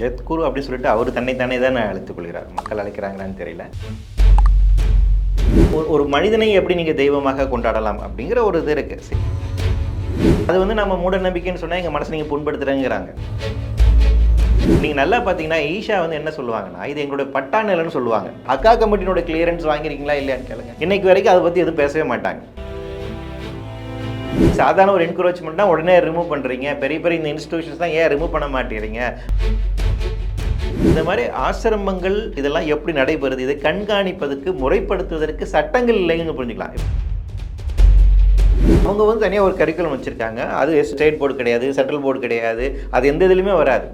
ஜெத்குரு அப்படின்னு சொல்லிட்டு அவர் தன்னைத்தானே தான் அழைத்துக் கொள்கிறார். மக்கள் அழைக்கிறாங்களான்னு தெரியல. ஒரு மனிதனை எப்படி நீங்கள் தெய்வமாக கொண்டாடலாம் அப்படிங்கிற ஒரு இது இருக்கு. அது வந்து நம்ம மூட நம்பிக்கைன்னு சொன்னால் எங்கள் மனசை நீங்கள் புண்படுத்துறேங்கிறாங்க. நீங்கள் நல்லா பார்த்தீங்கன்னா ஈஷா வந்து என்ன சொல்லுவாங்கன்னா, இது எங்களுடைய பட்டா நிலன்னு சொல்லுவாங்க. அக்கா கமிட்டியோட கிளியரன்ஸ் வாங்கியிருக்கீங்களா இல்லையான்னு கேளுங்க. இன்னைக்கு வரைக்கும் அதை பற்றி எதுவும் பேசவே மாட்டாங்க. சாதாரண ஒரு என்க்ரோச்மெண்ட்னா உடனே ரிமூவ் பண்ணுறீங்க. பெரிய பெரிய இந்த இன்ஸ்டிடியூஷன்ஸ் தான் ஏன் ரிமூவ் பண்ண மாட்டேறீங்க? இந்த மாதிரி ஆசிரமங்கள் இதெல்லாம் எப்படி நடைபெறுது, இதை கண்காணிப்பதற்கு முறைப்படுத்துவதற்கு சட்டங்கள் இல்லைன்னு புரிஞ்சுக்கலாம். அவங்க வந்து தனியாக ஒரு கரிக்குலம் வச்சுருக்காங்க. அது ஸ்டேட் போர்டு கிடையாது, சென்ட்ரல் போர்டு கிடையாது, அது எந்த இதுலையுமே வராது.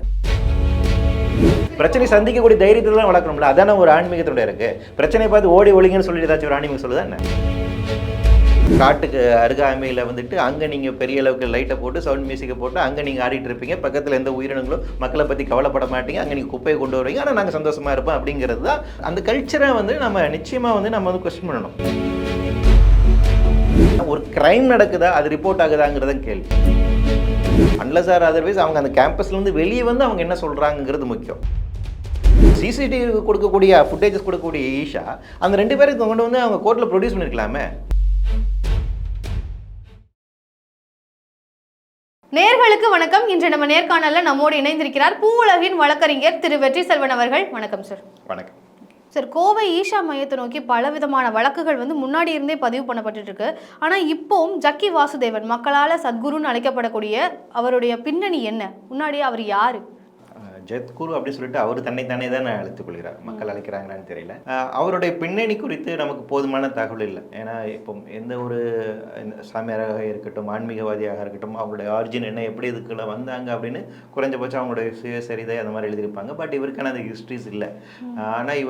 பிரச்சனை சந்திக்கக்கூடிய தைரியத்தில் தான் வளர்க்கணும்ல. அதான ஒரு ஆன்மீகத்தோட இருக்கு. பிரச்சனை பார்த்து ஓடி ஒளிங்கன்னு சொல்லி ஏதாச்சும் ஒரு ஆன்மீகம் சொல்லுதா என்ன? காட்டுக்கு அருகாமையில் வந்துட்டு அங்கே நீங்கள் பெரிய அளவுக்கு லைட்டை போட்டு சவுண்ட் மியூசிக்கை போட்டு அங்கே நீங்கள் ஆடிட்டு இருப்பீங்க. பக்கத்தில் எந்த உயிரினங்களும் மக்களை பற்றி கவலைப்பட மாட்டீங்க. அங்கே நீங்கள் குப்பையை கொண்டு வருவீங்க. ஆனால் நாங்கள் சந்தோஷமாக இருப்போம் அப்படிங்கிறது தான் அந்த கல்ச்சரை வந்து நம்ம நிச்சயமாக வந்து நம்ம வந்து கொஸ்டின் பண்ணணும். ஒரு கிரைம் நடக்குதா, அது ரிப்போர்ட் ஆகுதாங்கிறத கேள்வி. அன்லஸ் ஆர் அதர்வைஸ் அவங்க அந்த கேம்பஸ்லேருந்து வெளியே வந்து அவங்க என்ன சொல்கிறாங்கிறது முக்கியம். சிசிடிவி கொடுக்கக்கூடிய ஃபுட்டேஜஸ் கொடுக்கக்கூடிய ஈஷா அந்த 2 பேருக்கு கொண்டு வந்து அவங்க கோர்ட்டில் ப்ரொடியூஸ் பண்ணியிருக்கலாமே. நேர்களுக்கு வணக்கம். இன்று நம்ம நேர்காணலில் நம்மோடு இணைந்திருக்கிறார் பூவுலகின் வழக்கறிஞர் திரு வெற்றி செல்வன் அவர்கள். வணக்கம் சார். வணக்கம் சார். கோவை ஈஷா மையத்தை நோக்கி பலவிதமான வழக்குகள் வந்து முன்னாடி இருந்தே பதிவு பண்ணப்பட்டு இருக்கு. ஆனால் இப்போவும் ஜக்கி வாசுதேவன் மக்களால் சத்குருன்னு அழைக்கப்படக்கூடிய அவருடைய பின்னணி என்ன? முன்னாடி அவர் யாரு? ஜெத்குரு அப்படின்னு சொல்லிட்டு அவர் தன்னைத்தானே தான் அழைத்துக் கொள்கிறார். மக்கள் அழைக்கிறாங்களான்னு தெரியல. அவருடைய பின்னணி குறித்து நமக்கு போதுமான தகவல் இல்லை. ஏன்னா இப்போ எந்த ஒரு சாமியாராக இருக்கட்டும், ஆன்மீகவாதியாக இருக்கட்டும், அவருடைய ஆரிஜின் என்ன, எப்படி இதுக்குள்ள வந்தாங்க அப்படின்னு குறைஞ்சபட்சம் அவங்களுடைய சுயசரிதை அந்த மாதிரி எழுதியிருப்பாங்க. பட் இவருக்கான அந்த ஹிஸ்ட்ரிஸ் இல்லை. ஆனால்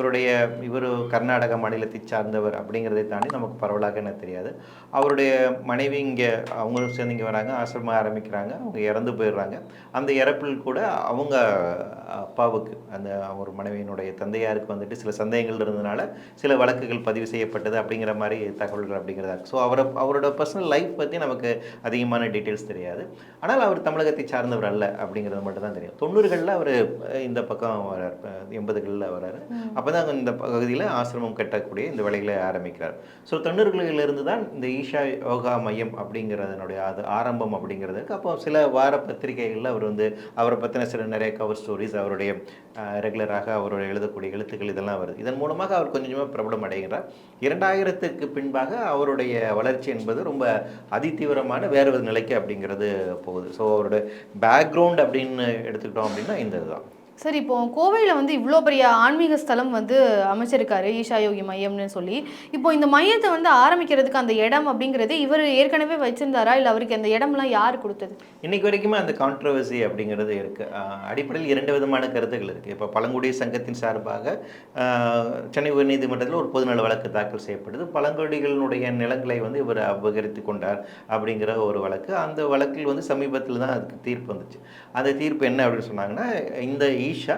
இவர் கர்நாடக மாநிலத்தை சார்ந்தவர் அப்படிங்கிறதை தாண்டி நமக்கு பரவலாக என்ன தெரியாது. அவருடைய மனைவி இங்கே அவங்களும் சேர்ந்து இங்கே வராங்க, ஆசிரமம் ஆரம்பிக்கிறாங்க, அவங்க இறந்து போயிடுறாங்க. அந்த இறப்பில் கூட அவங்க அப்பாவுக்கு அந்த ஒரு மனைவியினுடைய தந்தையாருக்கு வந்துட்டு சில சந்தேகங்கள் இருந்ததுனால சில வழக்குகள் பதிவு செய்யப்பட்டது அப்படிங்கிற மாதிரி தகவல்கள் அப்படிங்கிறதா இருக்குது. ஸோ அவரோட பர்சனல் லைஃப் பற்றி நமக்கு அதிகமான டீட்டெயில்ஸ் தெரியாது. ஆனால் அவர் தமிழகத்தை சார்ந்தவர் அல்ல அப்படிங்கிறது மட்டும் தான் தெரியும். 90களில் அவர் இந்த பக்கம் வரார், 80களில் வராரு. அப்போ தான் இந்த பகுதியில் ஆசிரமம் கட்டக்கூடிய இந்த வேலைகளை ஆரம்பிக்கிறார். ஸோ 90களிலிருந்து தான் இந்த ஈஷா யோகா மையம் அப்படிங்கிறதனுடைய அது ஆரம்பம் அப்படிங்கிறதுக்கு. அப்போ சில வார பத்திரிகைகளில் அவர் வந்து அவரை பற்றின சில நிறைய கவர் ஸ்டோரிஸ், அவருடைய ரெகுலராக அவருடைய எழுதக்கூடிய எழுத்துக்கள் இதெல்லாம் வருது. இதன் மூலமாக அவர் கொஞ்சமாக பிரபலம் அடைகிறார். 2000க்கு பின்பாக அவருடைய வளர்ச்சி என்பது ரொம்ப அதிதீவிரமான வேறு ஒரு நிலைக்கு அப்படிங்கிறது போகுது. ஸோ அவரோட பேக்ரவுண்ட் அப்படின்னு எடுத்துக்கிட்டோம் அப்படின்னா இந்த இதுதான். சரி, இப்போ கோவையில் வந்து இவ்வளோ பெரிய ஆன்மீக ஸ்தலம் வந்து அமைச்சிருக்காரு ஈஷா யோகி மையம்னு சொல்லி. இப்போ இந்த மையத்தை வந்து ஆரம்பிக்கிறதுக்கு அந்த இடம் அப்படிங்கிறது இவர் ஏற்கனவே வச்சிருந்தாரா, இல்லை அவருக்கு அந்த இடம்லாம் யார் கொடுத்தது? இன்னைக்கு வரைக்குமே அந்த கான்ட்ரவர்சி அப்படிங்கிறது இருக்குது. அடிப்படையில் 2 விதமான கருத்துக்கள் இருக்குது. இப்போ பழங்குடி சங்கத்தின் சார்பாக சென்னை உயர்நீதிமன்றத்தில் ஒரு பொதுநல வழக்கு தாக்கல் செய்யப்படுது. பழங்குடிகளினுடைய நிலங்களை வந்து இவர் அபகரித்து கொண்டார் அப்படிங்கிற ஒரு வழக்கு. அந்த வழக்கில் வந்து சமீபத்தில் தான் அதுக்கு தீர்ப்பு வந்துச்சு. அந்த தீர்ப்பு என்ன அப்படின்னு சொன்னாங்கன்னா, இந்த ஈஷா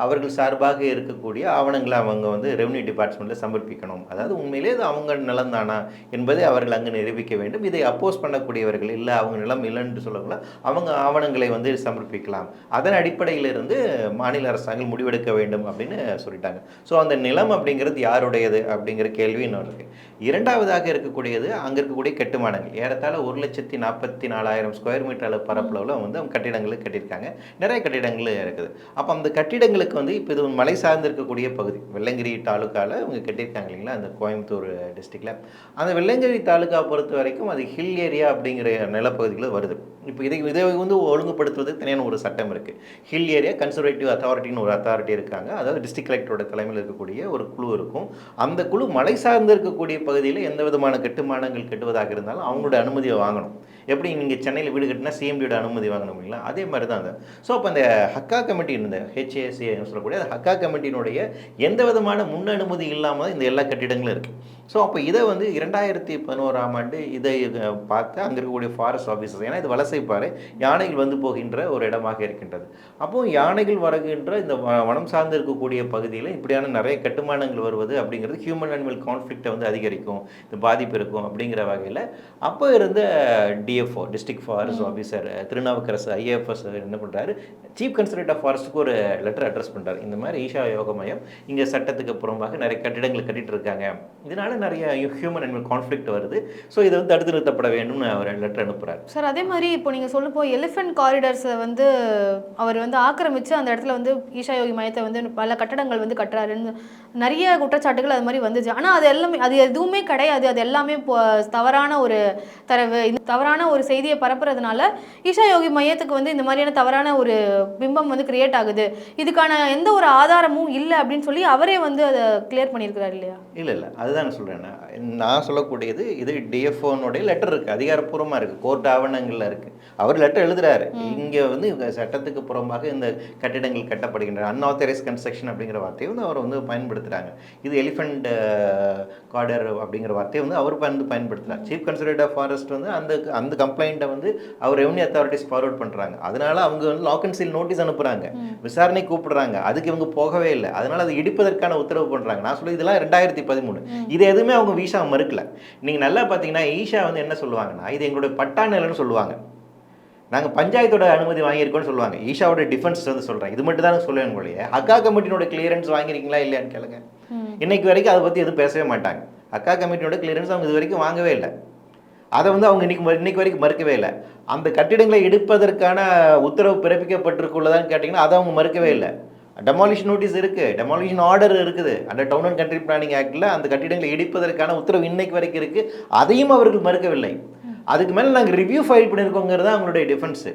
அவர்கள் சார்பாக இருக்கக்கூடிய ஆவணங்களை அவங்க வந்து ரெவன்யூ டிபார்ட்மெண்ட்டில் சமர்ப்பிக்கணும். அதாவது உண்மையிலே இது அவங்க நிலம் தானா என்பதை அவர்கள் அங்கு நிரூபிக்க வேண்டும். இதை அப்போஸ் பண்ணக்கூடியவர்கள் இல்லை, அவங்க நிலம் இல்லைன்னு சொல்லக்கூடாது, அவங்க ஆவணங்களை வந்து சமர்ப்பிக்கலாம். அதன் அடிப்படையில் இருந்து மாநில அரசாங்கம் முடிவெடுக்க வேண்டும் அப்படின்னு சொல்லிட்டாங்க. ஸோ அந்த நிலம் அப்படிங்கிறது யாருடையது அப்படிங்கிற கேள்வி இன்னொன்று இருக்குது. இரண்டாவதாக இருக்கக்கூடியது அங்கே இருக்கக்கூடிய கட்டுமானங்கள். ஏறத்தாழ 1,44,000 ஸ்கொயர் மீட்டர் அளவு பரப்பளவில் வந்து அவங்க கட்டிடங்கள் கட்டியிருக்காங்க. நிறைய கட்டிடங்கள் இருக்குது. அப்போ அந்த கட்டிடங்களுக்கு வந்து இப்போ இது மலை சார்ந்து இருக்கக்கூடிய பகுதி. வெள்ளங்கிரி தாலுக்காவில் இவங்க கட்டியிருக்காங்க இல்லைங்களா, அந்த கோயம்புத்தூர் டிஸ்ட்ரிக்டில். அந்த வெள்ளங்கிரி தாலுக்கா பொறுத்த வரைக்கும் அது ஹில் ஏரியா அப்படிங்கிற நிலப்பகுதியில் வருது. இப்போ இதை வந்து ஒழுங்குபடுத்துவதற்கு தனியான ஒரு சட்டம் இருக்குது. ஹில் ஏரியா கன்சர்வேட்டிவ் அத்தாரிட்டின்னு ஒரு அத்தாரிட்டி இருக்காங்க. அதாவது டிஸ்ட்ரிக்ட் கலெக்டரோட தலைமையில் இருக்கக்கூடிய ஒரு குழு இருக்கும். அந்த குழு மலை சார்ந்து இருக்கக்கூடிய பகுதியில் எந்த விதமான கட்டுமானங்கள் கட்டுவதாக இருந்தாலும் அவங்களோட அனுமதியை வாங்கணும். எப்படி நீங்கள் சென்னையில் வீடு கட்டினா சிஎம்டியோட அனுமதி வாங்கணும் இல்லைங்களா, அதே மாதிரி தான் அது. ஸோ அப்போ அந்த ஹக்கா கமிட்டி இந்த HAC சொல்லக்கூடிய அந்த ஹக்கா கமிட்டியினுடைய எந்த விதமான முன் அனுமதி இல்லாமல் இந்த எல்லா கட்டிடங்களும் இருக்குது. ஸோ அப்போ இதை வந்து 2011ஆம் ஆண்டு இதை பார்த்து அங்கே இருக்கக்கூடிய ஃபாரஸ்ட் ஆஃபீஸர்ஸ், ஏன்னா இது வலசைப்பாறை, யானைகள் வந்து போகின்ற ஒரு இடமாக இருக்கின்றது. அப்போது யானைகள் வருகின்ற இந்த வனம் சார்ந்து இருக்கக்கூடிய பகுதியில் இப்படியான நிறைய கட்டுமானங்கள் வருவது அப்படிங்கிறது ஹியூமன் அனிமல் கான்ஃப்ளிக்டை வந்து அதிகரிக்கும், இந்த பாதிப்பு இருக்கும் அப்படிங்கிற வகையில் அப்போ இருந்த DFO district forest officer Thirunavukkarasu IAFS என்ன பண்ணுறாரு, சீஃப் கன்சர்வேட்டர் ஆஃப் ஃபாரஸ்ட்டுக்கு ஒரு லெட்டர் அட்ரஸ் பண்ணுறாரு. இந்த மாதிரி ஈஷா யோக மையம் இங்கே சட்டத்துக்கு புறம்பாக நிறைய கட்டிடங்கள் கட்டிட்டு இருக்காங்க, இதனால நிறைய ஹியூமன் அனிமல் கான்ஃப்ளிக்ட் வருது, ஸோ இதை வந்து தடுத்து நிறுத்தப்பட வேண்டும்னு அவர் லெட்டர் அனுப்புகிறார். சார் அதே மாதிரி இப்போ நீங்கள் சொல்லப்போ எலிஃபென்ட் காரிடர்ஸை வந்து அவர் வந்து ஆக்கிரமித்து அந்த இடத்துல வந்து ஈஷா யோகி மையத்தை வந்து பல கட்டடங்கள் வந்து கட்டுறாருன்னு நிறைய குற்றச்சாட்டுகள் அது மாதிரி வந்துச்சு. ஆனால் அது எல்லாமே அது எதுவுமே கிடையாது, அது எல்லாமே தவறான ஒரு தரவு, இந்த தவறான ஒரு செய்தியை பரப்புறதுனால ஈஷா யோகி மையத்துக்கு வந்து இந்த மாதிரியான தவறான ஒரு பிம்பம் வந்து கிரியேட் ஆகுது, இதுக்கான எந்த ஒரு ஆதாரமும் இல்லை அப்படின்னு சொல்லி அவரே வந்து அதை கிளியர் பண்ணியிருக்கிறார் இல்லையா? இல்லை அதுதான் சொல்கிறேன். நான் சொல்லக்கூடியது இது டிஎஃப்ஓனுடைய லெட்டர் இருக்குது, அதிகாரப்பூர்வமாக இருக்குது, கோர்ட் ஆவணங்களில் இருக்குது. அவர் லெட்டர் எழுதுறாரு, இங்கே வந்து சட்டத்துக்கு புறம்பாக இந்த கட்டிடங்கள் கட்டப்படுகின்றன, அன்ஆத்தரைஸ் கன்ஸ்ட்ரக்ஷன் அப்படிங்கிற வார்த்தையை வந்து அவர் வந்து பயன்படுத்துகிறாங்க. இது எலிஃபெண்ட் கார்டர் அப்படிங்கிற வார்த்தையை வந்து அவர் வந்து பயன்படுத்துகிறார். சீஃப் கன்சர்வேட்டர் ஆஃப் ஃபாரஸ்ட் வந்து அந்த கம்ப்ளைண்ட்டை வந்து அவர் ரெவன்யூ அத்தாரிட்டிஸ் ஃபார்வர்ட் பண்ணுறாங்க. அதனால அவங்க வந்து லாக் அண்ட் சீல் நோட்டீஸ் அனுப்புகிறாங்க, விசாரணை கூப்பிடுறாங்க, அதுக்கு இவங்க போகவே இல்லை, அதனால அது இடிப்பதற்கான உத்தரவு பண்ணுறாங்க. நான் சொல்லி இதெல்லாம் 2013, இது எதுவுமே அவங்க ஈஷா மறுக்கல. நீங்கள் நல்லா பார்த்தீங்கன்னா ஈஷா வந்து என்ன சொல்லுவாங்கன்னா, இது எங்களுடைய பட்டா நிலம்னு சொல்லுவாங்க, நாங்கள் பஞ்சாயத்தோட அனுமதி வாங்கியிருக்கோன்னு சொல்லுவாங்க. ஈஷாவோட டிஃபென்ஸ் வந்து சொல்கிறேன், இது மட்டும் தானே சொல்லுவேன் போலயே. அக்கா கமிட்டியோட கிளியரன்ஸ் வாங்கியிருக்கீங்களா இல்லையான்னு கேளுங்க. இன்னைக்கு வரைக்கும் அதை பற்றி எதுவும் பேசவே மாட்டாங்க. அக்கா கமிட்டியோட கிளியரன்ஸ் அவங்க இது வரைக்கும் வாங்கவே இல்லை, அதை வந்து அவங்க இன்னைக்கு வரைக்கும் மறுக்கவே இல்லை. அந்த கட்டிடங்களை இடிப்பதற்கான உத்தரவு பிறப்பிக்கப்பட்டிருக்குள்ளதான்னு கேட்டிங்கன்னா அதை அவங்க மறுக்கவே இல்லை. டெமாலிஷன் நோட்டீஸ் இருக்குது, டெமாலிஷன் ஆர்டர் இருக்குது, அந்த டவுன் அண்ட் கண்ட்ரி பிளானிங் ஆக்டில் அந்த கட்டிடங்களை இடிப்பதற்கான உத்தரவு இன்னைக்கு வரைக்கும் இருக்குது, அதையும் அவர்கள் மறுக்கவில்லை. அதுக்கு மேலே நாங்கள் ரிவ்யூ ஃபைல் பண்ணியிருக்கோங்கிறது அவங்களுடைய டிஃபென்ஸு.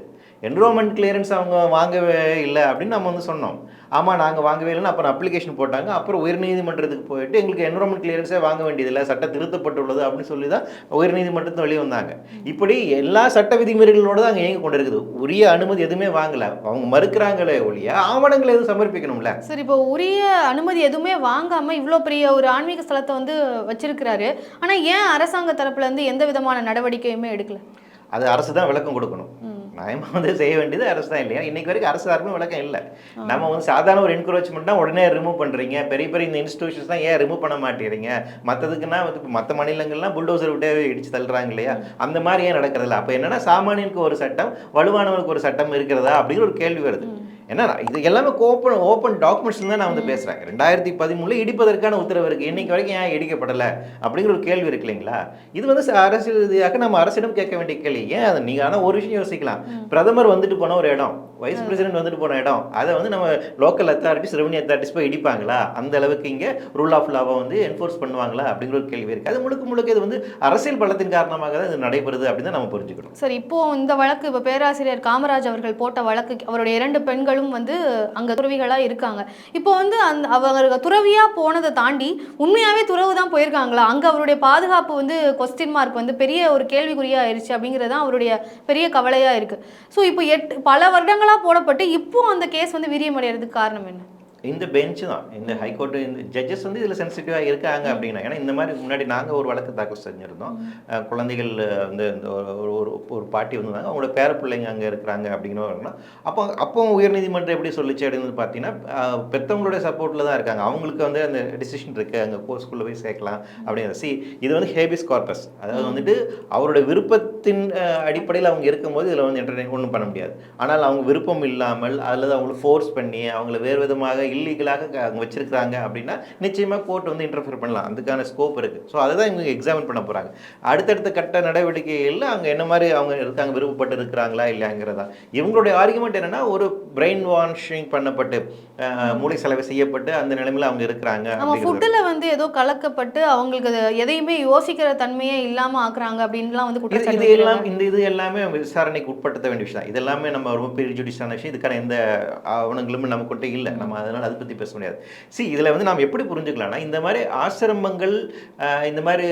என்ரோல்மெண்ட் கிளியரன்ஸ் அவங்க வாங்கவே இல்லை அப்படின்னு நம்ம வந்து சொன்னோம். ஆமாம் நாங்கள் வாங்கவே இல்லைன்னு அப்புறம் அப்ளிகேஷன் போட்டாங்க. அப்புறம் உயர்நீதிமன்றத்துக்கு போயிட்டு எங்களுக்கு என்ரோல்மெண்ட் கிளியரன்ஸே வாங்க வேண்டியதில்லை, சட்டம் திருத்தப்பட்டுள்ளது அப்படின்னு சொல்லி தான் உயர்நீதிமன்றத்தில் வெளியே வந்தாங்க. இப்படி எல்லா சட்ட விதிமுறைகளோடு தான் அங்கே இயங்கி கொண்டு இருக்குது. உரிய அனுமதி எதுவுமே வாங்கலை, அவங்க மறுக்கிறாங்களே ஒழிய ஆவணங்கள் எதுவும் சமர்ப்பிக்கணும்ல. சரி, இப்போ உரிய அனுமதி எதுவுமே வாங்காமல் இவ்வளோ பெரிய ஒரு ஆன்மீக ஸ்தலத்தை வந்து வச்சிருக்கிறாரு, ஆனால் ஏன் அரசாங்க தரப்புலேருந்து எந்த விதமான நடவடிக்கையுமே எடுக்கல? அது அரசு தான் விளக்கம் கொடுக்கணும். நியாயமாக வந்து செய்ய வேண்டியது அரசு தான் இல்லையா? இன்னைக்கு வரைக்கும் அரசு யாருமே விளக்கம் இல்லை. நம்ம வந்து சாதாரண ஒரு என்க்ரோச்மெண்ட்னா உடனே ரிமூவ் பண்ணுறீங்க, பெரிய பெரிய இந்த இன்ஸ்டிடியூஷன்ஸ் தான் ஏன் ரிமூவ் பண்ண மாட்டேறீங்க? மற்றதுக்குன்னா வந்து மற்ற மாநிலங்கள்லாம் புல்டோசர் விட்டே இடிச்சு தள்ளுறாங்க இல்லையா? அந்த மாதிரி ஏன் நடக்கிறதில்ல? அப்போ என்னன்னா சாமானியனுக்கு ஒரு சட்டம், வலுவானவனுக்கு ஒரு சட்டம் இருக்கிறதா அப்படிங்கிற ஒரு கேள்வி வருது. ஏன்னா இது எல்லாமே ஓப்பன் டாக்குமெண்ட்ஸ் தான் நான் வந்து பேசுகிறேன். 2013 இடிப்பதற்கான உத்தரவு இருக்குது, இன்னைக்கு வரைக்கும் ஏன் இடிக்கப்படலை அப்படிங்கிற ஒரு கேள்வி இருக்கு இல்லைங்களா? இது வந்து அரசியல் ரீதியாக நம்ம அரசிடம் கேட்க வேண்டிய கேள்வி. ஏன் அது நீங்கள் ஆனால் ஒரு விஷயம் யோசிக்கலாம், பிரதமர் வந்துட்டு போன ஒரு இடம், வைஸ் பிரசிடென்ட் வந்துட்டு போன இடம், அதை வந்து நம்ம லோக்கல் அத்தாரிட்டிஸ் ரெவன்யூ அத்தாரிட்டிஸ் போய் இடிப்பாங்களா? அந்த அளவுக்கு இங்கே ரூல் ஆஃப் லாவை வந்து என்ஃபோர்ஸ் பண்ணுவாங்களா அப்படிங்கிற ஒரு கேள்வி இருக்குது. அது முழுக்க இது வந்து அரசியல் பலத்தின் காரணமாக தான் இது நடைபெறுது அப்படின்னு தான் நம்ம புரிஞ்சுக்கணும். சார், இப்போ இந்த வழக்கு, இப்போ பேராசிரியர் காமராஜ் அவர்கள் போட்ட வழக்கு, அவருடைய 2 பெண்களும் வந்து அங்கே துறவிகளாக இருக்காங்க. இப்போ வந்து அவங்க துறவியாக போனதை தாண்டி உண்மையாகவே துறவு தான் போயிருக்காங்களா? அங்கே அவருடைய பாதுகாப்பு வந்து கொஸ்டின் மார்க் வந்து பெரிய ஒரு கேள்விக்குறியாக ஆயிடுச்சு அப்படிங்கிறது தான் அவருடைய பெரிய கவலையாக இருக்குது. ஸோ இப்போ பல வருடங்களாக போடப்பட்டு இப்போ அந்த கேஸ் வந்து வீரியமடைகிறதுக்கு காரணம் என்ன? இந்த பெஞ்சு தான், இந்த ஹைகோர்ட்டு, இந்த ஜட்ஜஸ் வந்து இதில் சென்சிட்டிவாக இருக்காங்க அப்படின்னா. ஏன்னா இந்த மாதிரி முன்னாடி நாங்கள் ஒரு வழக்கு தாக்கல் செஞ்சுருந்தோம். குழந்தைகள் வந்து இந்த ஒரு பாட்டி வந்தாங்க, அவங்களோட பேர பிள்ளைங்க அங்கே இருக்கிறாங்க அப்படிங்கிறவங்கன்னா, அப்போ உயர்நீதிமன்றம் எப்படி சொல்லிச்சு அப்படின்னு பார்த்தீங்கன்னா, பெற்றவங்களுடைய சப்போர்ட்டில் தான் இருக்காங்க, அவங்களுக்கு வந்து அந்த டிசிஷன் இருக்குது, அங்கே ஸ்கூலில் போய் சேர்க்கலாம் அப்படிங்கிறது. இது வந்து ஹேபிஸ் கார்பஸ், அதாவது வந்துட்டு அவருடைய விருப்பத்தின் அடிப்படையில் அவங்க இருக்கும்போது இதில் வந்து என்டர்டெயின் ஒன்றும் பண்ண முடியாது. ஆனால் அவங்க விருப்பம் இல்லாமல் அல்லது அவங்களை ஃபோர்ஸ் பண்ணி அவங்கள வேறு விதமாக இல்லீகலாக அங்கே வச்சிருக்கிறாங்க அப்படின்னா நிச்சயமாக கோர்ட் வந்து இன்டர்ஃபியர் பண்ணலாம், அதுக்கான ஸ்கோப் இருக்குது. ஸோ அதை தான் இவங்க எக்ஸாமின் பண்ண போகிறாங்க. அடுத்தடுத்த கட்ட நடவடிக்கைகளில் அவங்க என்ன மாதிரி அவங்க இருக்காங்க, விருப்பப்பட்டு இருக்கிறாங்களா இல்லையாங்கிறதா. இவங்களுடைய ஆர்குமெண்ட் என்னென்னா, ஒரு பிரெயின் வாஷிங் பண்ணப்பட்டு மூளை செலவு செய்யப்பட்டு அந்த நிலைமையில் அவங்க இருக்கிறாங்க. நம்ம ஃபுட்டில் வந்து ஏதோ கலக்கப்பட்டு அவங்களுக்கு எதையுமே யோசிக்கிற தன்மையே இல்லாமல் ஆக்குறாங்க அப்படின்லாம் வந்து இது எல்லாம் இது எல்லாமே விசாரணைக்கு உட்படுத்த வேண்டிய விஷயம். இது எல்லாமே நம்ம ரொம்ப ப்ரீஜுடிஷியஸான விஷயம். இதுக்கான எந்த ஆவணங்களும் நமக்கிட்ட இல்லை, நம்ம அதனால் அதை பற்றி பேச முடியாது. இதில் வந்து நாம் எப்படி புரிஞ்சுக்கலாம்னா, இந்த மாதிரி ஆசிரமங்கள், இந்த மாதிரி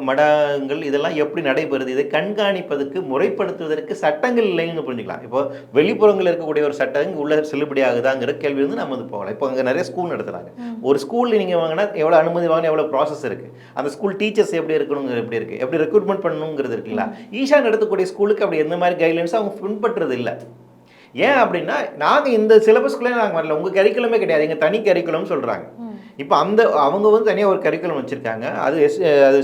மடங்கள் இதெல்லாம் எப்படி நடைபெறுது, இதை கண்காணிப்பதற்கு முறைப்படுத்துவதற்கு சட்டங்கள் இல்லைன்னு புரிஞ்சுக்கலாம். இப்போ வெளிப்புறங்களில் இருக்கக்கூடிய ஒரு சட்டம் உள்ள செல்லுபடி ஆகுதாங்கிற கேள்வி வந்து நம்ம வந்து போகலாம். இப்போ அங்கே நிறைய ஸ்கூல் நடத்துகிறாங்க. ஒரு ஸ்கூலில் நீங்கள் வாங்கினா எவ்வளோ அனுமதி வாங்கினா எவ்வளோ ப்ராசஸ் இருக்குது, அந்த ஸ்கூல் டீச்சர்ஸ் எப்படி இருக்கணுங்கிறது எப்படி இருக்குது, எப்படி ரெக்ரூட்மெண்ட் பண்ணணுங்கிறது இருக்குல்ல. ஈஷா நடத்தக்கூடிய ஸ்கூலுக்கு அப்படி எந்த மாதிரி கைட்லைன்ஸ் அவங்க பின்பற்றுறது இல்லை. ஏன் அப்படின்னா, நாங்கள் இந்த சிலபஸ்குள்ளே நாங்கள் வரல, உங்கள் கரிக்குலமே கிடையாது, எங்கள் தனி கரிக்குலம்னு சொல்கிறாங்க. இப்போ அவங்க வந்து தனியாக ஒரு கரிக்குலம் வச்சுருக்காங்க, அது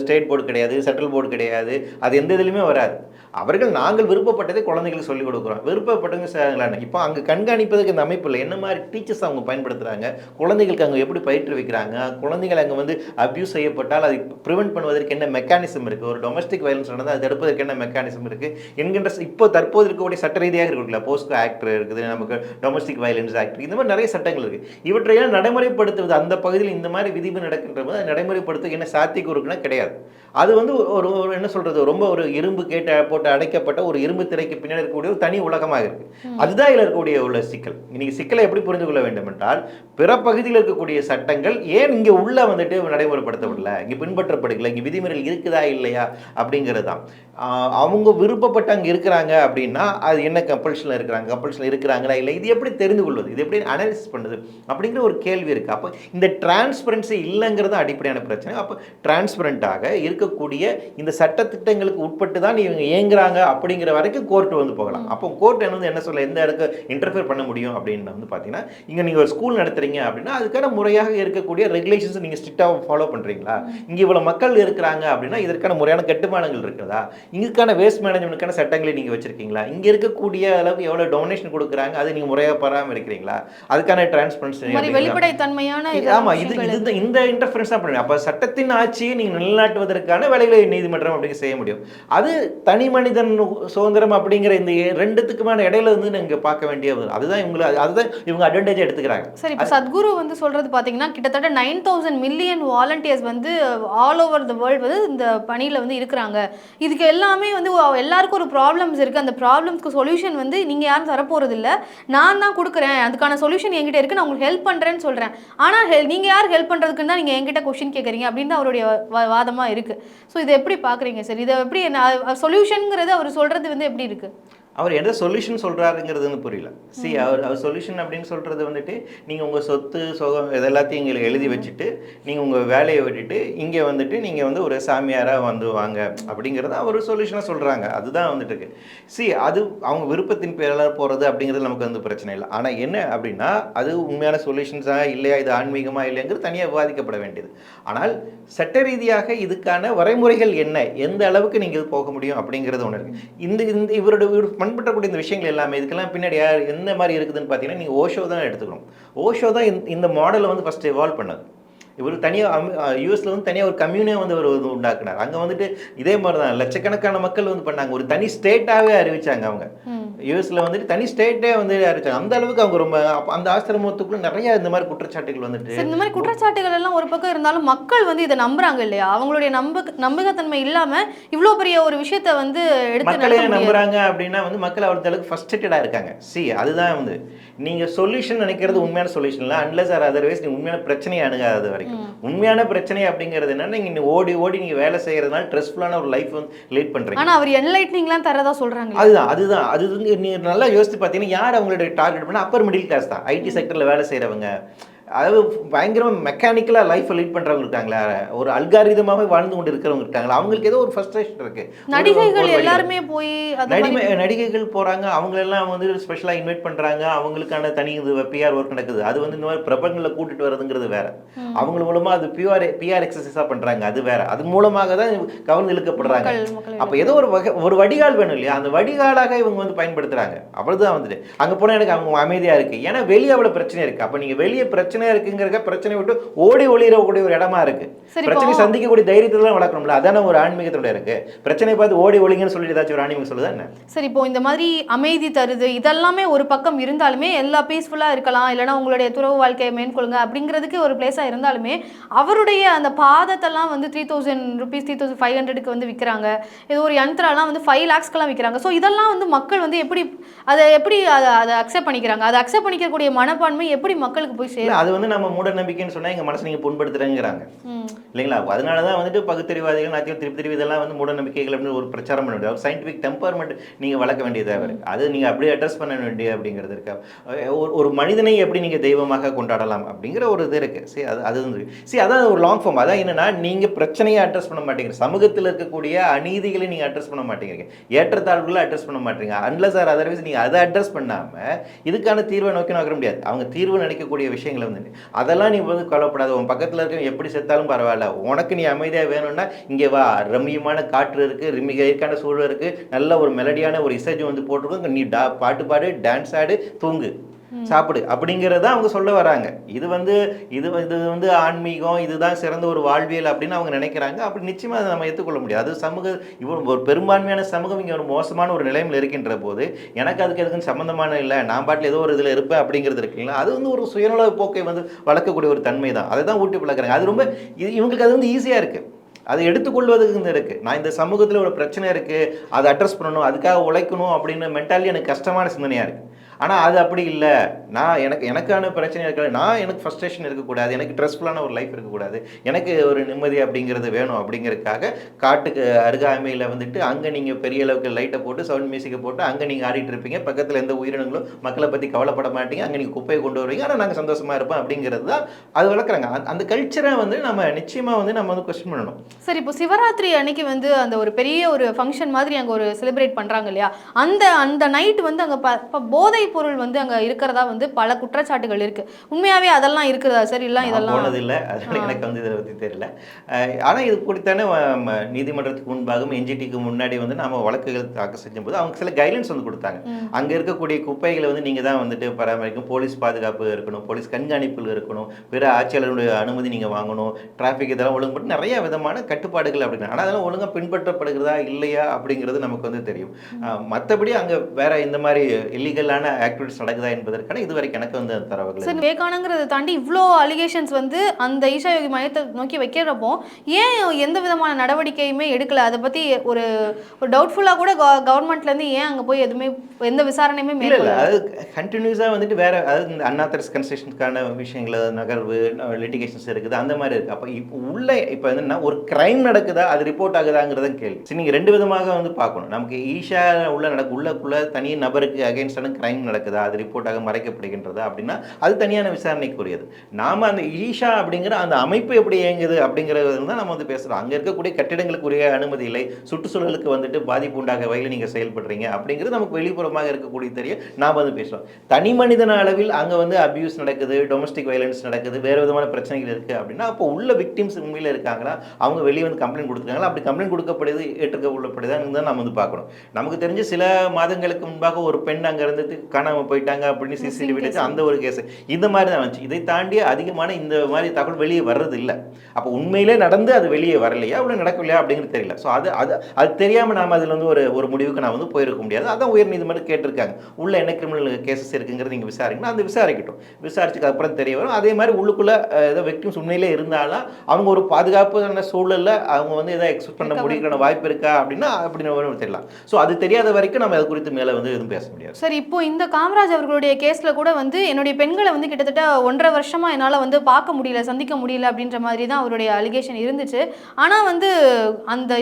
ஸ்டேட் போர்டு கிடையாது, சென்ட்ரல் போர்டு கிடையாது, அது எந்த இதுலையுமே வராது. அவர்கள் நாங்கள் விருப்பப்பட்டதை குழந்தைகளுக்கு சொல்லிக் கொடுக்குறோம். விருப்பப்பட்டவங்க செய்யலான்னு இப்போ அங்கே கண்காணிப்பதற்கு இந்த அமைப்பு இல்லை. என்ன மாதிரி டீச்சர்ஸ் அவங்க பயன்படுத்துகிறாங்க, குழந்தைகளுக்கு அங்கே எப்படி பயிற்றுவிக்கிறாங்க, குழந்தைகள் அங்கே வந்து அப்யூஸ் செய்யப்பட்டால் அதை ப்ரிவென்ட் பண்ணுவதற்கு என்ன மெக்கானிசம் இருக்குது, ஒரு டொமஸ்டிக் வயலன்ஸ் நடந்தால் அதை தடுப்பதற்கு என்ன மெக்கானிசம் இருக்குது என்கின்ற இப்போ தற்போது இருக்கக்கூடிய சட்ட ரீதியாக இருக்குல்ல, போஸ்கோ ஆக்ட் இருக்குது, நமக்கு டொமஸ்டிக் வயலன்ஸ் ஆக்ட், இந்த மாதிரி நிறைய சட்டங்கள் இருக்குது. இவற்றையெல்லாம் நடைமுறைப்படுத்துவது அந்த பகுதியில் இந்த மாதிரி விதிப்பு நடக்கின்ற போது அதை நடைமுறைப்படுத்த என்ன சாத்தியக்கூறு இருக்குன்னா கிடையாது. அது வந்து ஒரு என்ன சொல்கிறது, ரொம்ப ஒரு இரும்பு போட்டு அடைக்கப்பட்ட ஒரு இரும்பு திரைக்கு பின்னாடி இருக்கக்கூடிய ஒரு தனி உலகமாக இருக்குது. அதுதான் இதில் இருக்கக்கூடிய உள்ள சிக்கல். இன்னைக்கு சிக்கலை எப்படி புரிந்து கொள்ள வேண்டும் என்றால், பிற பகுதியில் இருக்கக்கூடிய சட்டங்கள் ஏன் இங்கே உள்ள வந்துட்டு நடைமுறைப்படுத்தப்படல, இங்கே பின்பற்றப்படல, இங்கே விதிமுறைகள் இருக்குதா இல்லையா அப்படிங்கிறது தான். அவங்க விருப்பப்பட்டு அங்கே இருக்கிறாங்க அப்படின்னா அது என்ன கம்பல்ஷனில் இருக்கிறாங்களா இல்லை, இது எப்படி தெரிந்து கொள்வது, இது எப்படி அனாலிசிஸ் பண்ணுது அப்படிங்கிற ஒரு கேள்வி இருக்குது. அப்போ இந்த டிரான்ஸ்பரன்சி இல்லைங்கிறது அடிப்படையான பிரச்சனை. அப்போ டிரான்ஸ்பரண்டாக இருக்கக்கூடிய இந்த சட்டத்திட்டங்களுக்கு உட்பட்டு தான் இவங்க இயங்குறாங்க அப்படிங்கிற வரைக்கும் கோர்ட் வந்து போகலாம். அப்போ கோர்ட் என்ன சொல்ல, எந்த இடத்துல இன்டர்ஃபியர் பண்ண முடியும் அப்படின்னு வந்து பார்த்தீங்கன்னா, இங்கே நீங்கள் ஒரு ஸ்கூல் நடத்துறீங்க அப்படின்னா அதுக்கான முறையாக இருக்கக்கூடிய ரெகுலேஷன்ஸ் நீங்கள் ஸ்ட்ரிக்டாக ஃபாலோ பண்ணுறீங்களா, இங்கே இவ்வளோ மக்கள் இருக்கிறாங்க அப்படின்னா இதற்கான முறையான கட்டுமானங்கள் இருக்குதா, இங்குக்கான வேஸ்ட் மேனேஜ்மெண்ட்டுக்கான சட்டங்களை நீங்கள் வச்சிருக்கீங்களா, இங்கே இருக்கக்கூடிய அளவுக்கு எவ்வளோ டொனேஷன் கொடுக்குறாங்க அதை நீங்கள் முறையாக பராமரிக்கிறீங்களா, அதுக்கான டிரான்ஸ்பரன்சி வெளிப்படைத்தன்மையான ஆமாம், இந்த இன்டர்ஃபரன்ஸ் தான் பண்ணுங்க. அப்போ சட்டத்தின் ஆட்சியை நீங்கள் நிலைநாட்டுவதற்கான வேலைகளை நீதிமன்றம் அப்படி செய்ய முடியும். அது தனி மனிதன் சுதந்திரம் அப்படிங்கிற இந்த ரெண்டுத்துக்குமான இடையில வந்து நீங்க பார்க்க வேண்டியது அதுதான் இவங்க அட்வான்டேஜ் எடுத்துக்கிறாங்க. சரி, இப்போ சத்குரு வந்து சொல்றது பார்த்தீங்கன்னா கிட்டத்தட்ட 9,000 மில்லியன் வாலண்டியர்ஸ் வந்து ஆல் ஓவர் த வேர்ல்டு வந்து இந்த பணியில் வந்து இருக்கிறாங்க. இதுக்கு எல்லாமே வந்து எல்லாருக்கும் ஒரு ப்ராப்ளம்ஸ் இருக்குது. அந்த ப்ராப்ளம்ஸ்க்கு சொல்யூஷன் வந்து நீங்கள் யாரும் தரப்போகிறது இல்லை, நான் தான் கொடுக்குறேன், அதுக்கான சொல்யூஷன் என்கிட்ட இருக்குது, நான் உங்களுக்கு ஹெல்ப் பண்ணுறேன்னு சொல்கிறேன். ஆனால் நீங்கள் யார் ஹெல்ப் பண்ணுறதுக்குன்னு தான் நீங்கள் என்கிட்ட கொஸ்டின் கேட்குறீங்க அப்படின்னு அவருடைய வாதமாக இருக்குது. ஸோ இதை எப்படி பார்க்குறீங்க சார்? இதை எப்படி சொல்யூஷன்ங்கிறது அவர் சொல்கிறது வந்து எப்படி இருக்குது? அவர் எந்த சொல்யூஷன் சொல்கிறாருங்கிறதுன்னு புரியல. அவர் சொல்யூஷன் அப்படின்னு சொல்கிறது வந்துட்டு, நீங்கள் உங்கள் சொத்து சுகம் இதெல்லாத்தையும் எங்களுக்கு எழுதி வச்சுட்டு நீங்கள் உங்கள் வேலையை விட்டுட்டு இங்கே வந்துட்டு நீங்கள் வந்து ஒரு சாமியாராக வந்து வாங்க அப்படிங்கிறத அவர் சொல்யூஷனாக சொல்கிறாங்க. அதுதான் வந்துட்டு இருக்கு. அது அவங்க விருப்பத்தின் பேரில் போகிறது அப்படிங்கிறது நமக்கு வந்து பிரச்சனை இல்லை. ஆனால் என்ன அப்படின்னா, அது உண்மையான சொல்யூஷன்ஸாக இல்லையா, இது ஆன்மீகமாக இல்லைங்கிறது தனியாக விவாதிக்கப்பட வேண்டியது. ஆனால் சட்ட ரீதியாக இதுக்கான வரைமுறைகள் என்ன, எந்த அளவுக்கு நீங்கள் போக முடியும் அப்படிங்கிறது ஒன்று இருக்குது. இவரோட பண்பற்றக்கூடிய இந்த விஷயங்கள் எல்லாமே இதுக்கெல்லாம் பின்னாடி எந்த மாதிரி இருக்குதுன்னு பார்த்தீங்கன்னா, நீங்கள் ஓஷோ தான் எடுத்துக்கணும். ஓஷோ தான் இந்த மாடலை வந்து ஃபஸ்ட் எவால்வ் பண்ணது. இவர் தனியாக யூஎஸில் வந்து தனியாக ஒரு கம்யூனே வந்து அவர் உண்டாக்குனார். அங்கே வந்துட்டு இதே மாதிரி தான் லட்சக்கணக்கான மக்கள் வந்து பண்ணாங்க. ஒரு தனி ஸ்டேட்டாகவே அறிவிச்சாங்க. அவங்க யூஎஸில் வந்துட்டு தனி ஸ்டேட்டே வந்து அறிவிச்சாங்க. அந்த அளவுக்கு அவங்க ரொம்ப அந்த ஆசிரமத்துக்குள்ள நிறைய இந்த மாதிரி குற்றச்சாட்டுகள் வந்துட்டு, இந்த மாதிரி குற்றச்சாட்டுகள் எல்லாம் ஒரு பக்கம் இருந்தாலும் மக்கள் வந்து இதை நம்புறாங்க இல்லையா? அவங்களுடைய நம்பகத்தன்மை இல்லாமல் இவ்வளோ பெரிய ஒரு விஷயத்த வந்து மக்களே நம்புறாங்க அப்படின்னா வந்து மக்கள் அவருக்கு அளவுக்கு ஃபர்ஸ்டேட்டடாக இருக்காங்க. அதுதான் வந்து நீங்கள் சொல்யூஷன் நினைக்கிறது உண்மையான சொல்யூஷன் இல்லை, அன்லெஸ் ஆர் அதர்வைஸ் நீங்கள் உண்மையான பிரச்சனையை அணுகாத வரைக்கும். உண்மையான பிரச்சனை அப்படிங்கிறது என்னன்னா, நீங்கள் ஓடி நீங்கள் வேலை செய்யறதுனால ஸ்ட்ரெஸ்ஃபுல்லான ஒரு லைஃப் வந்து லீட் பண்ணுறீங்க. ஆனால் அவர் என்லைட்னிங்லாம் தரதா சொல்கிறாங்க. அது நீங்கள் நல்லா யோசித்து பார்த்தீங்கன்னா, யார் அவங்களுடைய டார்கெட் பண்ணால் அப்பர் மிடில் கிளாஸ் தான். ஐடி செக்டரில் வேலை செய்கிறவங்க, அதாவது பயங்கரமாக மெக்கானிக்கலாக லைஃப்பை லீட் பண்ணுறவங்க இருக்காங்களா, ஒரு அல்காரிதமாகவே வாழ்ந்து கொண்டு இருக்கிறவங்க இருக்காங்களா, அவங்களுக்கு ஏதோ ஒரு ஃப்ரஸ்ட்ரேஷன் இருக்குது. நடிகைகள் எல்லாருமே போய் நடிகைகள் போகிறாங்க, அவங்களெல்லாம் வந்து ஸ்பெஷலாக இன்வைட் பண்ணுறாங்க, அவங்களுக்கான தனி இது பிஆர் ஒர்க் நடக்குது. அது வந்து இந்த மாதிரி பிரபலங்களில் கூட்டிகிட்டு வரதுங்கிறது வேற, அவங்க மூலமாக அது பிஆர் எக்ஸசைஸாக பண்ணுறாங்க, அது வேற. அது மூலமாக தான் கவர்ந்து இழுக்கப்படுறாங்க. அப்போ ஏதோ ஒரு வடிகால் வேணும் இல்லையா, அந்த வடிகாலாக இவங்க வந்து பயன்படுத்துகிறாங்க. அவ்வளோதான் வந்துட்டு அங்கே போனால் எனக்கு அவங்க அமைதியாக இருக்குது, ஏன்னா வெளியே அவ்வளோ பிரச்சனை இருக்குது. அப்போ நீங்கள் வெளியே பிரச்சனை இருக்குங்கிறக்க பிரச்சனை விட்டு ஓடி ஒளிரக்கூடிய ஒரு இடமா இருக்கு. பிரச்சனை சந்திக்கக்கூடிய தைரியத்தை வளர்க்கணும்ல, அதான ஒரு ஆன்மீகத்தோட இருக்கு. பிரச்சனை பார்த்து ஓடி ஒளிங்கன்னு சொல்லிட்டு ஏதாச்சும் ஒரு ஆன்மீகம் சொல்லுதா என்ன? சரி, இப்போ இந்த மாதிரி அமைதி தருது இதெல்லாமே ஒரு பக்கம் இருந்தாலுமே, எல்லா பீஸ்ஃபுல்லா இருக்கலாம், இல்லைன்னா உங்களுடைய துறவு வாழ்க்கையை மேற்கொள்ளுங்க அப்படிங்கிறதுக்கு ஒரு பிளேஸா இருந்தாலுமே, அவருடைய அந்த பாதத்தெல்லாம் வந்து 3,000 rupees 3,500க்கு வந்து விற்கிறாங்க. ஏதோ ஒரு யந்திராலாம் வந்து 5 lakhsக்கெல்லாம் விற்கிறாங்க. ஸோ இதெல்லாம் வந்து மக்கள் வந்து எப்படி அதை அக்செப்ட் பண்ணிக்கிறாங்க? அதை அக்செப்ட் பண்ணிக்கக்கூடிய மனப்பான்மை எப்படி மக்களுக்கு போய் சேரும்? அது வந்து நம்ம மூட நம்பிக்கைன்னு சொன்னா எங்க மனசை நீங்க புண்படுத்துறேங்கிறாங்க இல்லைங்களா. அதனாலதான் வந்துட்டு பகுத்தறிவாதிகள் நாத்தியம் திருப்பி இதெல்லாம் வந்து மூட நம்பிக்கைகள் அப்படின்னு ஒரு பிரச்சாரம் பண்ண வேண்டியது, சயின்டிபிக் டெம்பர்மெண்ட் நீங்க வளர்க்க வேண்டியதாக இருக்கு. அது நீங்க அப்படியே அட்ரஸ் பண்ண வேண்டிய அப்படிங்கிறது இருக்கா. ஒரு மனிதனை எப்படி நீங்க தெய்வமாக கொண்டாடலாம் அப்படிங்கிற ஒரு இது இருக்கு. அதான் ஒரு லாங் ஃபார்ம். அதான் என்னன்னா, நீங்க பிரச்சனையை அட்ரஸ் பண்ண மாட்டேங்கிறீங்க, சமூகத்தில் இருக்கக்கூடிய அநீதிகளை நீங்க அட்ரஸ் பண்ண மாட்டேங்கிறீங்க, ஏற்றத்தாழ்வுகளை அட்ரஸ் பண்ண மாட்டேங்க. அன்லஸ் ஆர் அதர்வைஸ் நீங்க அதை அட்ரஸ் பண்ணாம இதுக்கான தீர்வை நோக்கி நோக்க முடியாது. அவங்க தீர்வு நினைக்கக்கூடிய விஷயங்களை வந்து அதெல்லாம் நீ வந்து கவலைப்படாத, உன் பக்கத்தில் இருக்க எப்படி செத்தாலும் பரவாயில்ல, உனக்கு நீ அமைதியாக வேணும்னா இங்கே வா, ரம்மியமான காற்று இருக்குது, இயற்கையான சூழல் இருக்குது, நல்ல ஒரு மெலடியான ஒரு இசைஜ் வந்து போட்டிருக்கோம், நீ பாட்டு பாடு, டான்ஸ் ஆடு, தூங்கு, சாப்பிடு அப்படிங்கிறத அவங்க சொல்ல வராங்க. இது வந்து இது இது வந்து ஆன்மீகம், இதுதான் சிறந்த ஒரு வாழ்வியல் அப்படின்னு அவங்க நினைக்கிறாங்க. அப்படி நிச்சயமாக அதை நம்ம ஏற்றுக்கொள்ள முடியாது. அது சமூக ஒரு பெரும்பான்மையான சமூகம் இங்கே ஒரு மோசமான ஒரு நிலைமையில் இருக்கின்ற போது எனக்கு அதுக்கு எதுக்குன்னு சம்மந்தமான இல்லை, நான் பாட்டில் ஏதோ ஒரு இதில் இருப்பேன் அப்படிங்கிறது இருக்குங்களா, அது வந்து ஒரு சுயநல போக்கை வந்து வளர்க்கக்கூடிய ஒரு தன்மை தான். அதை தான் ஊட்டி பழக்கிறாங்க. அது ரொம்ப இவங்களுக்கு அது வந்து ஈஸியாக இருக்குது, அதை எடுத்துக்கொள்வதுக்கு இருக்குது. நான் இந்த சமூகத்தில் ஒரு பிரச்சனை இருக்குது, அதை அட்ரஸ் பண்ணணும், அதுக்காக உழைக்கணும் அப்படின்னு மென்டாலி எனக்கு கஷ்டமான சிந்தனையாக இருக்குது. ஆனால் அது அப்படி இல்லை, நான் எனக்கான பிரச்சனை இருக்க, எனக்கு ஃப்ரஸ்ட்ரேஷன் இருக்கக்கூடாது, எனக்கு ஸ்ட்ரெஸ்ஃபுல்லான ஒரு லைஃப் இருக்கக்கூடாது, எனக்கு ஒரு நிம்மதி அப்படிங்கிறது வேணும் அப்படிங்கிறதுக்காக காட்டுக்கு அருகாமையில் வந்துட்டு அங்கே நீங்கள் பெரிய அளவுக்கு லைட்டை போட்டு சவுண்ட் மியூசிக்கை போட்டு அங்கே நீங்கள் ஆடிட்டு இருப்பீங்க, பக்கத்தில் எந்த உயிரினங்களும் மக்களை பற்றி கவலைப்பட மாட்டீங்க, அங்கே நீங்கள் குப்பையை கொண்டு வருவீங்க, ஆனால் நாங்கள் சந்தோஷமாக இருப்போம் அப்படிங்கிறது தான் அது வளர்க்குறாங்க. அந்த கல்ச்சரை வந்து நம்ம நிச்சயமாக வந்து நம்ம வந்து கொஸ்டின் பண்ணணும். சரி, இப்போ சிவராத்திரி அன்னைக்கு வந்து அந்த ஒரு பெரிய ஒரு ஃபங்க்ஷன் மாதிரி அங்கே ஒரு செலிப்ரேட் பண்ணுறாங்க இல்லையா, அந்த அந்த நைட் வந்து அங்கே போதை பொருள் வந்து அங்கே இருக்கிறதா வந்து பல குற்றச்சாட்டுகள் இருக்கு. உண்மையாவே அதெல்லாம் இருக்குதா சார்? இல்லை இதெல்லாம் போனது இல்லை, அதனால எனக்கு வந்து இதை பற்றி தெரியல. ஆனால் இது குறித்தான நீதிமன்றத்துக்கு முன்பாகவும் என்ஜிடிக்கு முன்னாடி வந்து நம்ம வழக்குகள் தாக்கல் செஞ்சும்போது அவங்க சில கைட்லைன்ஸ் வந்து கொடுத்தாங்க. அங்கே இருக்கக்கூடிய குப்பைகளை வந்து நீங்கள் தான் வந்துட்டு பராமரிக்கணும், போலீஸ் பாதுகாப்பு இருக்கணும், போலீஸ் கண்காணிப்பில் இருக்கணும், பிற ஆட்சியாளருடைய அனுமதி நீங்கள் வாங்கணும், டிராஃபிக் இதெல்லாம் ஒழுங்கு பண்ணி நிறைய விதமான கட்டுப்பாடுகள் அப்படின்னா. ஆனால் அதெல்லாம் ஒழுங்காக பின்பற்றப்படுகிறதா இல்லையா அப்படிங்கிறது நமக்கு வந்து தெரியும். மற்றபடி அங்கே வேற இந்த மாதிரி இல்லீகலான ஆக்டிவிட்டிஸ் நடக்குதா என்பதற்கான இது வரைக்கும் எனக்கு வந்து தரவுகள். சார், விவேகானங்கிறத தாண்டி இவ்வளோ அலிகேஷன்ஸ் வந்து அந்த ஈஷா யோகி மையத்தை நோக்கி வைக்கிறப்போ ஏன் எந்த விதமான நடவடிக்கையுமே எடுக்கல? அதை பற்றி ஒரு டவுட்ஃபுல்லாக கூட கவர்மெண்ட்லேருந்து ஏன் அங்கே போய் எதுவுமே எந்த விசாரணையுமே மேற்கொள்ள? அது கண்டினியூஸாக வந்துட்டு வேற, அதாவது இந்த அன்ஆத்தரைஸ் கன்ஸ்ட்ரக்ஷனுக்கான விஷயங்கள் நகர்வு லிட்டிகேஷன்ஸ் இருக்குது, அந்த மாதிரி இருக்குது. அப்போ இப்போ உள்ள இப்போ என்னன்னா ஒரு கிரைம் நடக்குதா, அது ரிப்போர்ட் ஆகுதாங்கிறத கேள்வி. சரி, நீங்கள் ரெண்டு விதமாக வந்து பார்க்கணும். நமக்கு ஈஷா உள்ளக்குள்ள தனி நபருக்கு அகைன்ஸ்டான கிரைம் நடக்குதா, அது ரிப்போர்ட்டாக மறைக்கப்படுகின்றதா அப்படின்னா அது தனியான விசாரணைக்குரியது. நாம் அந்த ஈஷா அப்படிங்கிற அந்த அமைப்பு எப்படி இயங்குது அப்படிங்கிறது தான் நம்ம வந்து பேசுகிறோம். அங்கே இருக்கக்கூடிய கட்டிடங்களுக்குரிய அனுமதி இல்லை, சுற்றுச்சூழலுக்கு வந்துட்டு பாதிப்பு உண்டாக வகையில் நீங்கள் செயல்படுறீங்க அப்படிங்கிறது நமக்கு வெளிப்புறமாக இருக்கக்கூடிய தெரிய நாம் வந்து பேசுகிறோம். தனி மனிதன அளவில் அங்கே வந்து அபியூஸ் நடக்குது, டொமஸ்டிக் வயலன்ஸ் நடக்குது, வேறு விதமான பிரச்சனைகள் இருக்குது அப்படின்னா அப்போ உள்ள விக்டிம்ஸ் உண்மையில் இருக்காங்களா, அவங்க வெளியே வந்து கம்ப்ளைண்ட் கொடுத்துருக்காங்களா, அப்படி கம்ப்ளைண்ட் கொடுக்கப்படுது ஏற்றுக்கொள்ளப்படுதான்னு தான் நம்ம வந்து பார்க்கணும். நமக்கு தெரிஞ்சு சில மாதங்களுக்கு முன்பாக ஒரு பெண் அங்கே இருந்துட்டு காணாமல் போயிட்டாங்க அப்படின்னு சிசிடிவி வச்சு அந்த ஒரு கேஸ் இந்த மாதிரி தான் வந்துச்சு. இதை தாண்டி அதிகமான இந்த மாதிரி தகவல் வெளியே வர்றது இல்லை. அப்போ உண்மையிலே நடந்து அது வெளியே வரலையா, அவ்வளோ நடக்கலையா அப்படிங்கிறது தெரியல. ஸோ அது தெரியாமல் நாம் அதில் வந்து ஒரு முடிவுக்கு நான் வந்து போயிருக்க முடியாது. அதான் உயர் நீதிமன்றம் கேட்டிருக்காங்க, உள்ள என்ன கிரிமினல் கேசஸ் இருக்குங்கிறது நீங்கள் விசாரிக்கணும், அந்த விசாரிக்கட்டும், விசாரிச்சுக்கு அப்புறம் தெரிய வரும். அதே மாதிரி உள்ளுக்குள்ள ஏதோ விக்டிம்ஸ் உண்மையிலே இருந்தாலும் அவங்க ஒரு பாதுகாப்பான சூழலில் அவங்க வந்து எதாவது எக்ஸ்பெக்ட் பண்ண முடியுற வாய்ப்பு இருக்கா அப்படின்னா அப்படின்னு தெரியலாம். ஸோ அது தெரியாத வரைக்கும் நம்ம அது குறித்து மேலே வந்து எதுவும் பேச முடியாது. சார், இப்போ இந்த காமராஜ் அவர்களுடைய கேஸ்ல கூட வந்து என்னுடைய பெண்களை வந்து கிட்டத்தட்ட 1.5 வருஷமா என்னால் வந்து பார்க்க முடியல, சந்திக்க முடியல அப்படின்ற மாதிரி தான் அவருடைய அலிகேஷன் இருந்துச்சு. ஆனால் வந்து அந்த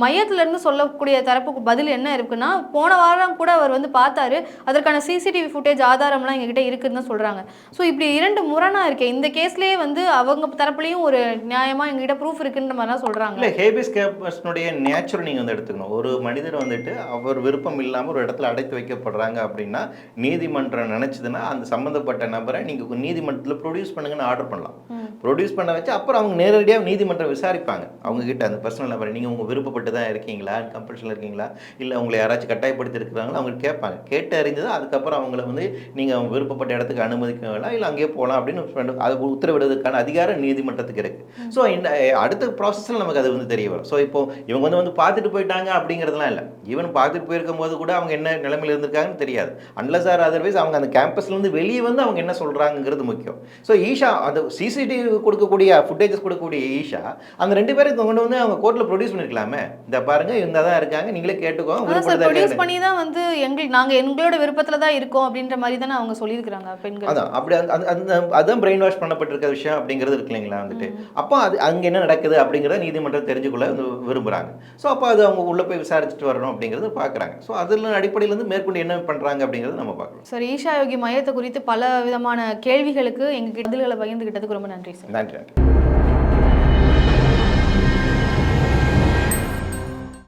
மையத்திலேருந்து சொல்லக்கூடிய தரப்புக்கு பதில் என்ன இருக்குன்னா, போன வாரம் கூட அவர் வந்து பார்த்தாரு, அதற்கான சிசிடிவி ஃபுட்டேஜ் ஆதாரம்லாம் எங்ககிட்ட இருக்குன்னு தான் சொல்கிறாங்க. ஸோ இப்படி 2 முரணாக இருக்கே. இந்த கேஸ்லேயே வந்து அவங்க தரப்புலையும் ஒரு நியாயமாக எங்ககிட்ட ப்ரூஃப் இருக்குன்ற மாதிரிலாம் சொல்கிறாங்க. இல்லை, ஹேபியஸ் கேர்பஸினுடைய நேச்சர் நீங்கள் வந்து எடுத்துக்கணும். ஒரு மனிதர் வந்துட்டு அவர் விருப்பம் இல்லாமல் ஒரு இடத்துல அடைத்து வைக்கப்படுறாங்க அப்படின்னா நீதிமன்றம் நினைச்சதுன்னா அந்த சம்மந்தப்பட்ட நபரை நீங்கள் நீதிமன்றத்தில் ப்ரொடியூஸ் பண்ணுங்கன்னு ஆர்டர் பண்ணலாம். ப்ரொடியூஸ் பண்ண வச்சு அப்புறம் அவங்க நேரடியாக நீதிமன்றம் விசாரிப்பாங்க அவங்க கிட்ட அந்த பர்சனல் நபரை. நீங்கள் உங்கள் விருப்பப்பட்டு தான் இருக்கீங்களா, கம்பல்ஷனில் இருக்கீங்களா, இல்லை உங்களை யாராச்சும் கட்டாயப்படுத்தி இருக்கிறாங்களோ அவங்க கேட்பாங்க. கேட்டு அறிஞ்சது அதுக்கப்புறம் அவங்கள வந்து நீங்கள் விருப்பப்பட்ட இடத்துக்கு அனுமதிக்க வேணாம், இல்லை அங்கேயே போகலாம் அப்படின்னு அது உத்தரவிடுவதற்கான அதிகாரம் நீதிமன்றத்துக்கு இருக்குது. ஸோ இந்த அடுத்த ப்ராசஸில் நமக்கு அது வந்து தெரிய வரும். ஸோ இப்போ இவங்க வந்து பார்த்துட்டு போயிட்டாங்க அப்படிங்கிறதுலாம் இல்லை. ஈவன் பார்த்துட்டு போயிருக்கும் போது கூட அவங்க என்ன நிலைமையில் இருந்திருக்காங்கன்னு தெரியாது. அன்லஸ் ஆர் அதர்வைஸ் அவங்க அந்த கேம்பஸ்லேருந்து வெளியே வந்து அவங்க என்ன சொல்கிறாங்கிறது முக்கியம். ஸோ ஈஷா அந்த சிசிடிவி கொடுக்கக்கூடிய ஃபுட்டேஜஸ் கொடுக்கக்கூடிய ஈஷா அந்த 2 பேருக்கு கொண்டு வந்து அவங்க கோர்ட்டில் ப்ரொடியூஸ் பண்ணிருக்கலாமே. இந்த பாருங்க இவங்க தான் இருக்காங்க, நீங்களே கேட்டுக்கோங்க. ப்ரொடியூஸ் பண்ணி தான் வந்து நாங்கள் எங்களோட விருப்பத்தில் தான் இருக்கோம் அப்படின்ற மாதிரி தானே அவங்க சொல்லியிருக்கிறாங்க பெண்கள். அதான் அப்படி அதுதான் பிரெயின் வாஷ் பண்ணப்பட்டிருக்க விஷயம் அப்படிங்கிறது இருக்கு இல்லைங்களா வந்துட்டு. அப்போ அது அங்கே என்ன நடக்குது அப்படிங்கிறத நீதிமன்றம் தெரிஞ்சுக்கொள்ள விரும்புகிறாங்க. ஸோ அப்போ அது அவங்க உள்ளே போய் விசாரிச்சுட்டு வரணும் அப்படிங்கிறது பார்க்குறாங்க. ஸோ அதில் அடிப்படையில் வந்து மேற்கொண்டு என்ன பண்ணுறாங்க அப்படிங்கிறது நம்ம பார்க்கலாம். சார், ஈஷா யோகி மையத்தை குறித்து பல விதமான கேள்விகளுக்கு எங்ககிட்ட பதில்களை பகிர்ந்துகிட்டதுக்கு ரொம்ப நன்றி சார். நன்றி.